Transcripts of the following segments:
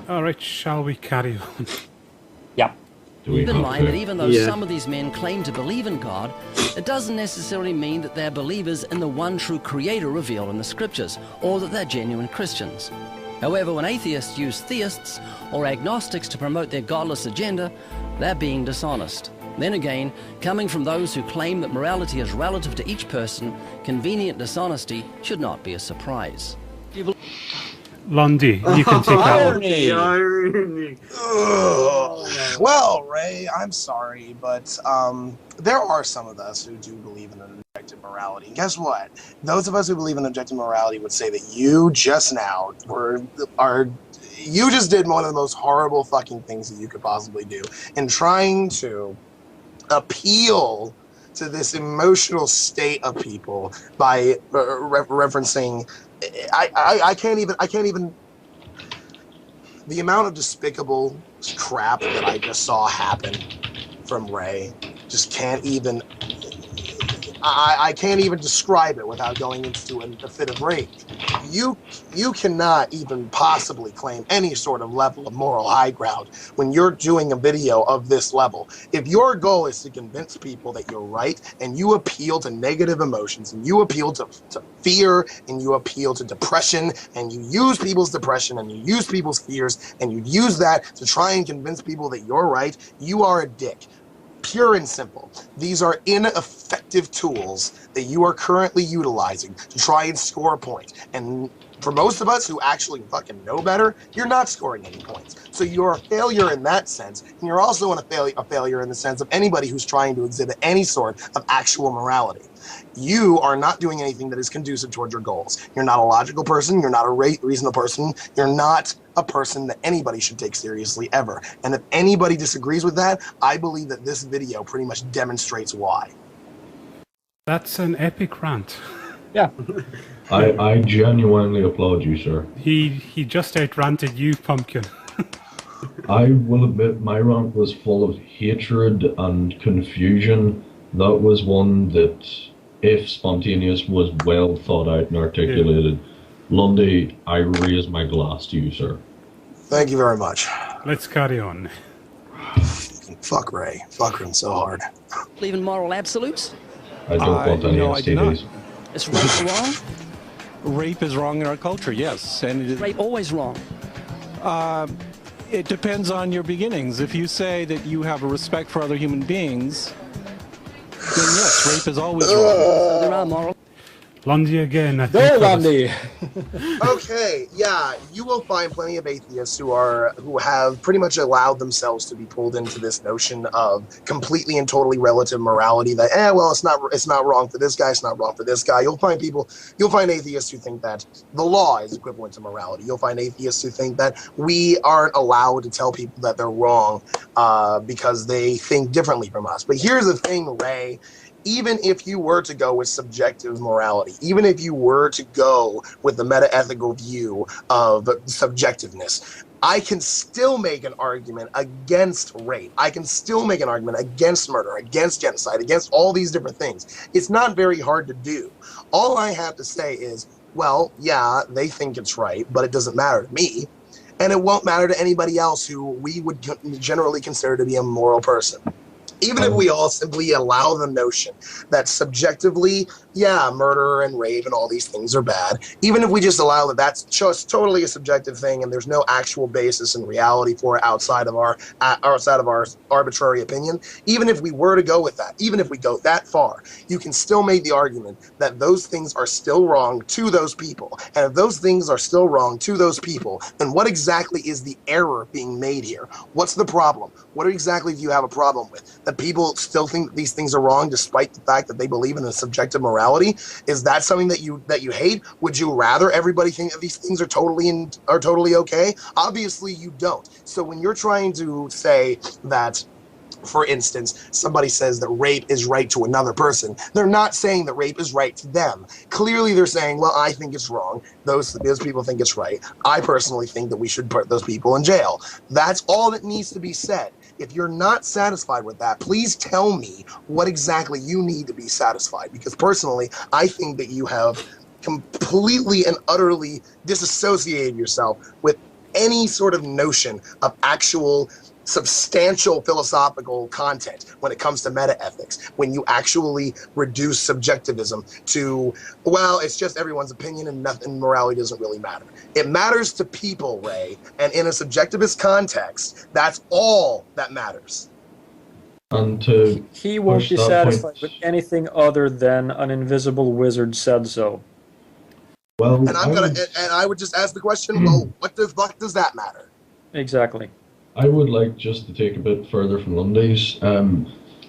All right, shall we carry on? Yep. Keep in mind that even though some of these men claim to believe in God, it doesn't necessarily mean that they're believers in the one true creator revealed in the scriptures, or that they're genuine Christians. However, when atheists use theists or agnostics to promote their godless agenda, they're being dishonest. Then again, coming from those who claim that morality is relative to each person, convenient dishonesty should not be a surprise. Lundy, you can take that one. Irony. Well, Ray, I'm sorry, but there are some of us who do believe in an objective morality. And guess what? Those of us who believe in objective morality would say that you just now you just did one of the most horrible fucking things that you could possibly do in trying to appeal to this emotional state of people by referencing. I can't even. The amount of despicable crap that I just saw happen from Ray just can't even. I can't even describe it without going into a fit of rage. You cannot even possibly claim any sort of level of moral high ground when you're doing a video of this level. If your goal is to convince people that you're right, and you appeal to negative emotions, and you appeal to fear, and you appeal to depression, and you use people's depression, and you use people's fears, and you use that to try and convince people that you're right, you are a dick. Pure and simple. These are ineffective tools that you are currently utilizing to try and score a point. And for most of us who actually fucking know better, you're not scoring any points. So you're a failure in that sense. And you're also a failure in the sense of anybody who's trying to exhibit any sort of actual morality. You are not doing anything that is conducive towards your goals. You're not a logical person. You're not a reasonable person. You're not a person that anybody should take seriously ever. And if anybody disagrees with that, I believe that this video pretty much demonstrates why. That's an epic rant. Yeah. I genuinely applaud you, sir. He just out-ranted you, Pumpkin. I will admit my rant was full of hatred and confusion. That was one that, if spontaneous, was well thought out and articulated. Yeah. Lundy, I raise my glass to you, sir. Thank you very much. Let's carry on. Fuck Ray. Fuck him so hard. Believe in moral absolutes? I don't want any STDs. Is rape wrong? Rape is wrong in our culture, yes. And it is rape always wrong? It depends on your beginnings. If you say that you have a respect for other human beings, then yes, rape is always wrong. So there are moral. Lundy again. Go, Lundy. Okay, yeah, you will find plenty of atheists who have pretty much allowed themselves to be pulled into this notion of completely and totally relative morality. That well, it's not wrong for this guy, it's not wrong for this guy. You'll find atheists who think that the law is equivalent to morality. You'll find atheists who think that we aren't allowed to tell people that they're wrong because they think differently from us. But here's the thing, Ray. Even if you were to go with subjective morality, even if you were to go with the meta-ethical view of subjectiveness, I can still make an argument against rape. I can still make an argument against murder, against genocide, against all these different things. It's not very hard to do. All I have to say is, well, yeah, they think it's right, but it doesn't matter to me. And it won't matter to anybody else who we would generally consider to be a moral person. Even if we all simply allow the notion that subjectively, yeah, murder and rape and all these things are bad, even if we just allow that that's just totally a subjective thing and there's no actual basis in reality for it outside of our arbitrary opinion, even if we were to go with that, even if we go that far, you can still make the argument that those things are still wrong to those people. And if those things are still wrong to those people, then what exactly is the error being made here? What's the problem? What exactly do you have a problem with? That people still think that these things are wrong despite the fact that they believe in a subjective morality? Is that something that you hate? Would you rather everybody think that these things are totally okay? Obviously you don't. So when you're trying to say that, for instance, somebody says that rape is right to another person, they're not saying that rape is right to them. Clearly they're saying, well, I think it's wrong. Those people think it's right. I personally think that we should put those people in jail. That's all that needs to be said. If you're not satisfied with that, please tell me what exactly you need to be satisfied. Because personally, I think that you have completely and utterly disassociated yourself with any sort of notion of actual substantial philosophical content when it comes to meta-ethics, when you actually reduce subjectivism to, well, it's just everyone's opinion and nothing, morality doesn't really matter. It matters to people, Ray, and in a subjectivist context, that's all that matters. And to He won't push be that satisfied point- with anything other than an invisible wizard said so. Well, And I would just ask the question, well, what the fuck does that matter? Exactly. I would like just to take a bit further from Lundy's.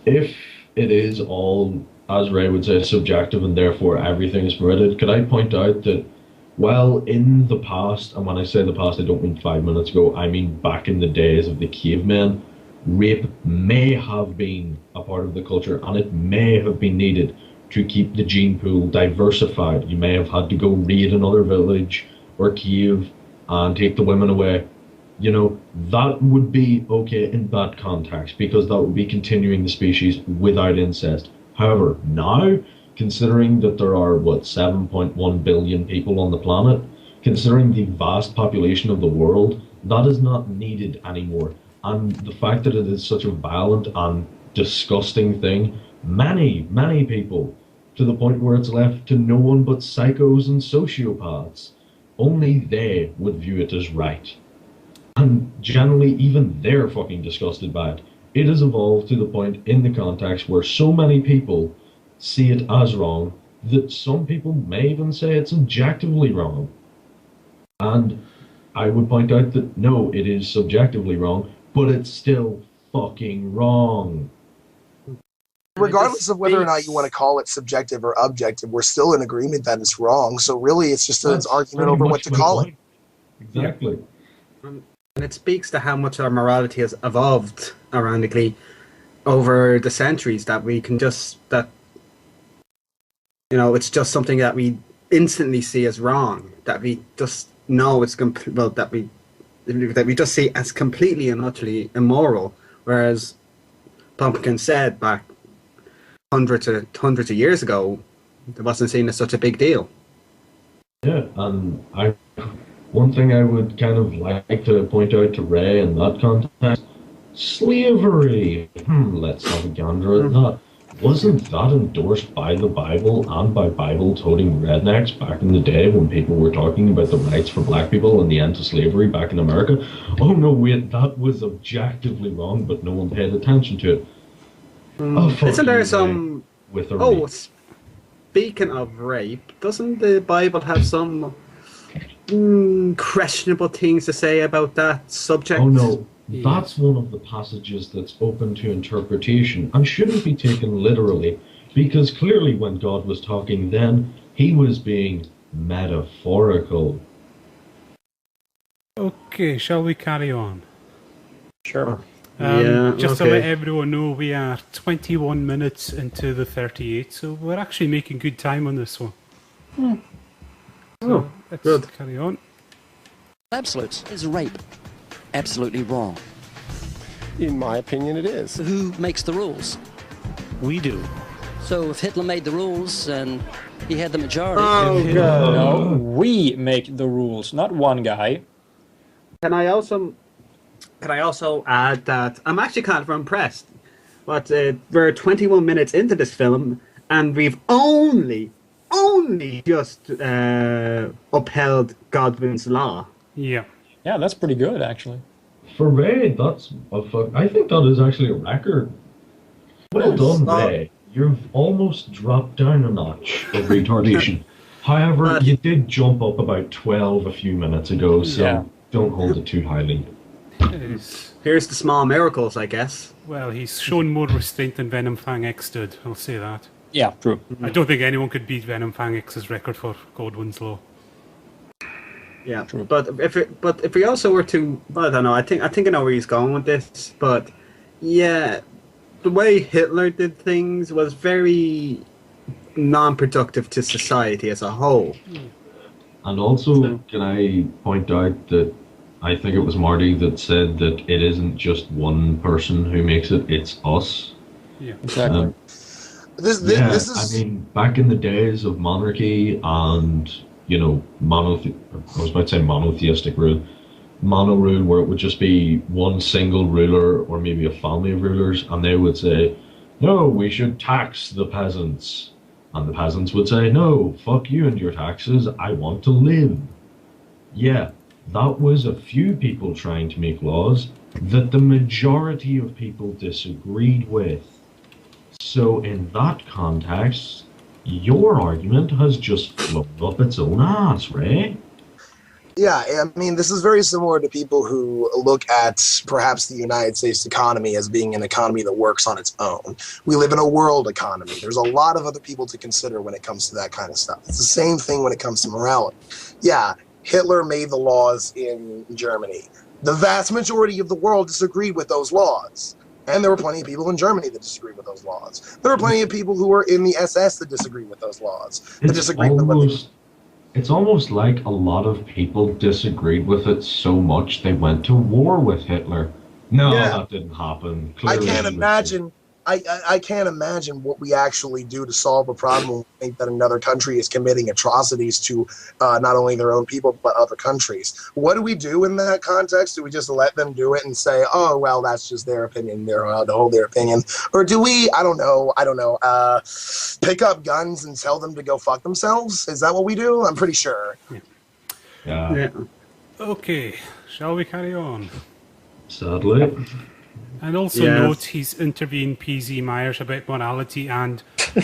If it is all, as Ray would say, subjective and therefore everything is permitted, could I point out that, well, in the past, and when I say the past, I don't mean 5 minutes ago, I mean back in the days of the cavemen, rape may have been a part of the culture and it may have been needed to keep the gene pool diversified. You may have had to go raid another village or cave and take the women away. You know, that would be okay in that context because that would be continuing the species without incest. However, now, considering that there are, 7.1 billion people on the planet, considering the vast population of the world, that is not needed anymore. And the fact that it is such a violent and disgusting thing, many, many people, to the point where it's left to no one but psychos and sociopaths, only they would view it as right. And generally, even they're fucking disgusted by it. It has evolved to the point in the context where so many people see it as wrong that some people may even say it's objectively wrong. And I would point out that no, it is subjectively wrong, but it's still fucking wrong. Regardless of whether or not you want to call it subjective or objective, we're still in agreement that it's wrong. So really, it's just an argument over what to call it. Exactly. And it speaks to how much our morality has evolved, ironically, over the centuries, that we can just, it's just something that we instantly see as wrong, that we just know it's, that we just see as completely and utterly immoral, whereas Pumpkin said back hundreds of years ago, it wasn't seen as such a big deal. Yeah, and one thing I would kind of like to point out to Ray in that context, slavery. Let's have a gander at that. Wasn't that endorsed by the Bible and by Bible-toting rednecks back in the day when people were talking about the rights for black people and the end to slavery back in America? Oh no, wait, that was objectively wrong, but no one paid attention to it. Isn't there some... With a speaking of rape, doesn't the Bible have some questionable things to say about that subject? Oh no, that's one of the passages that's open to interpretation and shouldn't be taken literally, because clearly when God was talking then, he was being metaphorical. Okay, shall we carry on? Sure. Just to let everyone know, we are 21 minutes into the 38, so we're actually making good time on this one. So let's carry on. Absolutes is rape. Absolutely wrong. In my opinion, it is. Who makes the rules? We do. So if Hitler made the rules and he had the majority... No, we make the rules, not one guy. Can I also add that I'm actually kind of impressed. But we're 21 minutes into this film, and we've only just upheld Godwin's law. Yeah. Yeah, that's pretty good, actually. For Ray, I think that is actually a record. Well done, Ray. You've almost dropped down a notch of retardation. However, you did jump up about 12 a few minutes ago, so don't hold it too highly. Here's the small miracles, I guess. Well, he's shown more restraint than Venom Fang X did, I'll say that. Yeah, true. I don't think anyone could beat Venom Fang X's record for Godwin's Law. Yeah, true. But if we also were to, I don't know. I think I know where he's going with this. But yeah, the way Hitler did things was very non-productive to society as a whole. And also, can I point out that I think it was Marty that said that it isn't just one person who makes it; it's us. Yeah, exactly. This is. I mean, back in the days of monarchy and, you know, monotheistic rule, mono rule where it would just be one single ruler or maybe a family of rulers, and they would say, no, we should tax the peasants. And the peasants would say, no, fuck you and your taxes, I want to live. Yeah, that was a few people trying to make laws that the majority of people disagreed with. So in that context, your argument has just flown up its own ass, Ray. Yeah, I mean, this is very similar to people who look at perhaps the United States economy as being an economy that works on its own. We live in a world economy. There's a lot of other people to consider when it comes to that kind of stuff. It's the same thing when it comes to morality. Yeah, Hitler made the laws in Germany. The vast majority of the world disagreed with those laws. And there were plenty of people in Germany that disagreed with those laws. There were plenty of people who were in the SS that disagreed with those laws. It's almost like a lot of people disagreed with it so much they went to war with Hitler. No, that didn't happen. Clearly, I can't imagine what we actually do to solve a problem when we think that another country is committing atrocities to not only their own people but other countries. What do we do in that context? Do we just let them do it and say, oh, well, that's just their opinion, they're allowed to hold their opinion? Or do we, I don't know, pick up guns and tell them to go fuck themselves? Is that what we do? I'm pretty sure. Yeah. Okay, shall we carry on? Sadly. And also note he's interviewing PZ Myers about morality, and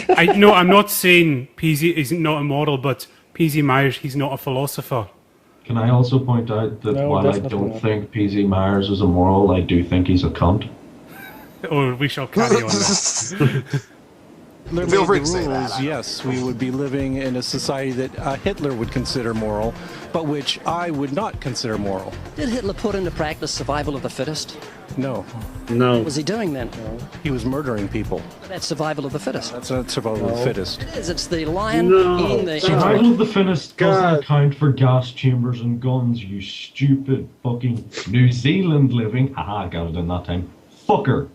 I'm not saying PZ is not immoral, but PZ Myers, he's not a philosopher. Can I also point out that while I don't think PZ Myers is immoral, I do think he's a cunt? Or we shall carry on that. Feel free to say that. Yes, we would be living in a society that Hitler would consider moral, but which I would not consider moral. Did Hitler put into practice survival of the fittest? No. What was he doing then? He was murdering people. That's survival of the fittest. That's not survival of the fittest. It is. It's the lion eating the... Survival of the fittest doesn't count for gas chambers and guns, you stupid fucking New Zealand living. Haha, I got it in that time. Fucker.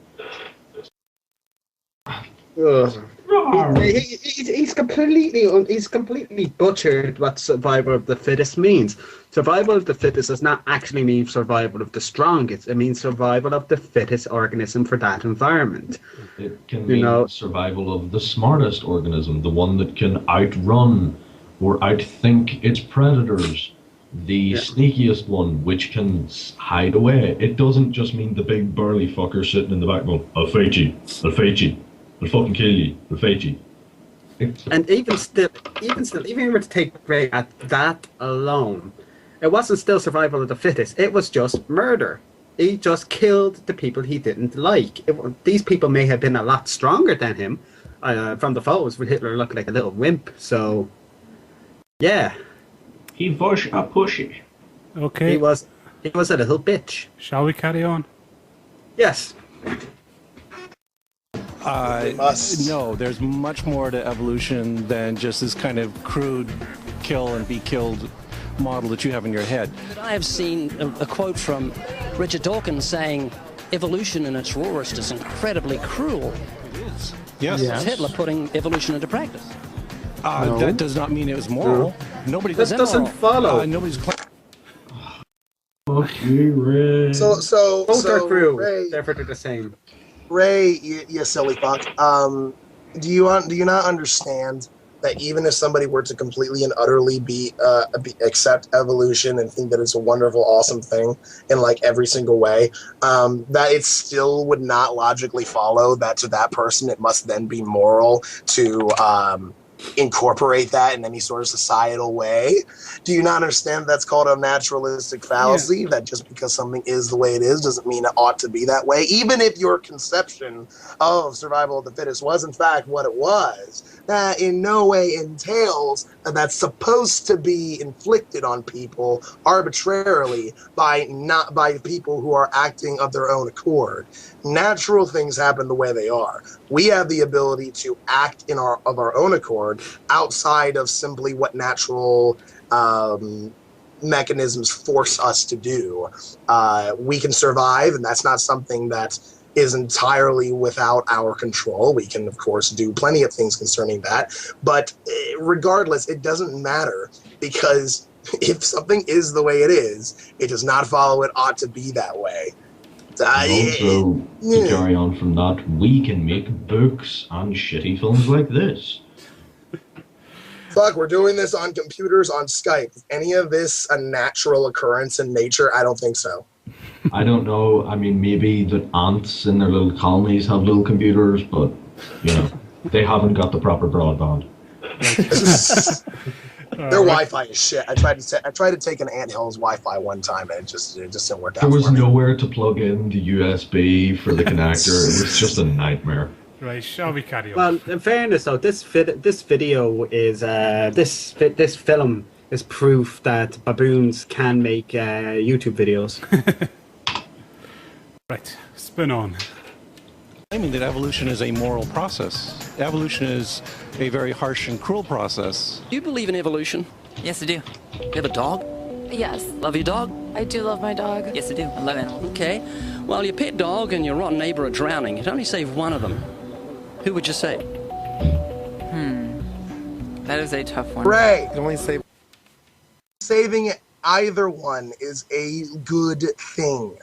He's completely butchered what survival of the fittest means. Survival of the fittest does not actually mean survival of the strongest. It means survival of the fittest organism for that environment. It can mean survival of the smartest organism, the one that can outrun or outthink its predators. The sneakiest one, which can hide away. It doesn't just mean the big burly fucker sitting in the back going, I'll fight you, I'll fucking kill you, I'll fight you. And even if you were to take Ray at that alone, it wasn't still survival of the fittest. It was just murder. He just killed the people he didn't like. These people may have been a lot stronger than him. From the photos, with Hitler looking like a little wimp. So, yeah. He was a pussy. Okay. He was a little bitch. Shall we carry on? Yes. No, there's much more to evolution than just this kind of crude kill and be killed model that you have in your head. I have seen a quote from Richard Dawkins saying, evolution in its rawest is incredibly cruel. It is. Yes. Hitler putting evolution into practice. That does not mean it was moral. Nobody that doesn't follow. Nobody's. Fuck you, Ray. So both are true. Ray, therefore they're the same. Ray, you silly fuck. Do you not understand that even if somebody were to completely and utterly accept evolution and think that it's a wonderful, awesome thing in like every single way, that it still would not logically follow that to that person it must then be moral to incorporate that in any sort of societal way? Do you not understand that's called a naturalistic fallacy? That just because something is the way it is doesn't mean it ought to be that way, even if your conception of survival of the fittest was in fact what it was. That in no way entails that that's supposed to be inflicted on people arbitrarily by people who are acting of their own accord. Natural things happen the way they are. We have the ability to act of our own accord outside of simply what natural mechanisms force us to do. We can survive, and that's not something that is entirely without our control. We can, of course, do plenty of things concerning that. But regardless, it doesn't matter, because If something is the way it is, it does not follow it ought to be that way. And also, to carry on from that, we can make books and shitty films like this. Fuck, we're doing this on computers, on Skype. Is any of this a natural occurrence in nature? I don't think so. I don't know. I mean, maybe the ants in their little colonies have little computers, but, you know, they haven't got the proper broadband. Their Wi-Fi is shit. I tried to take an anthill's Wi-Fi one time, and it just didn't work out. There was for me. nowhere to plug in the USB for the connector. It was just a nightmare. Right, shall we carry on? Well, in fairness, though, this video is this film is proof that baboons can make YouTube videos. Right, spin on. Claiming that evolution is a moral process. Evolution is a very harsh and cruel process. Do you believe in evolution? Yes, I do. You have a dog? Yes. Love your dog? I do love my dog. Yes, I do. I love animals. Okay. Well, your pet dog and your rotten neighbor are drowning. You'd only save one of them. Who would you save? That is a tough one. Ray, You only say saving either one is a good thing.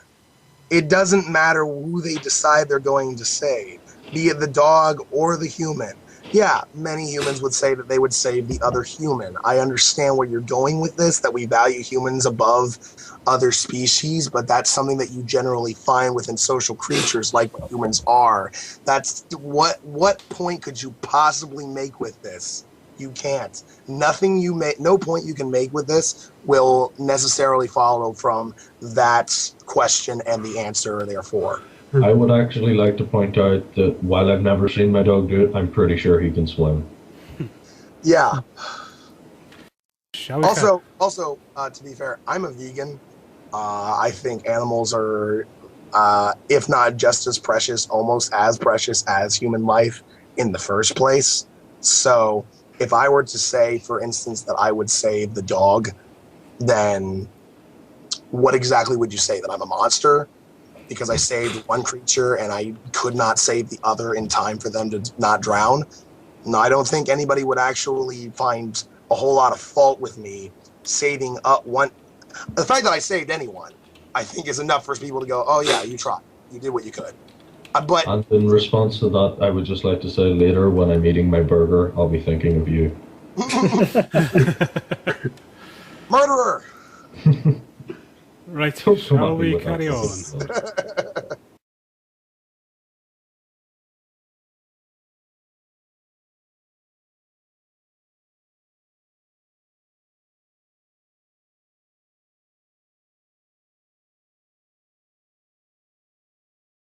It doesn't matter who they decide they're going to save, be it the dog or the human. Yeah, many humans would say that they would save the other human. I understand where you're going with this, that we value humans above other species, but that's something that you generally find within social creatures like what humans are. That's what point could you possibly make with this? You can't. No point you can make with this will necessarily follow from that question and the answer, therefore. I would actually like to point out that while I've never seen my dog do it, I'm pretty sure he can swim. Yeah. Shall we Also, to be fair, I'm a vegan. I think animals are, if not just as precious, almost as precious as human life in the first place. So if I were to say, for instance, that I would save the dog, then what exactly would you say? That I'm a monster because I saved one creature and I could not save the other in time for them to not drown? No, I don't think anybody would actually find a whole lot of fault with me saving up one. The fact that I saved anyone, I think, is enough for people to go, oh yeah, you tried. You did what you could. But And in response to that, I would just like to say later when I'm eating my burger, I'll be thinking of you. murderer! Right, Come shall on, we with carry that. on?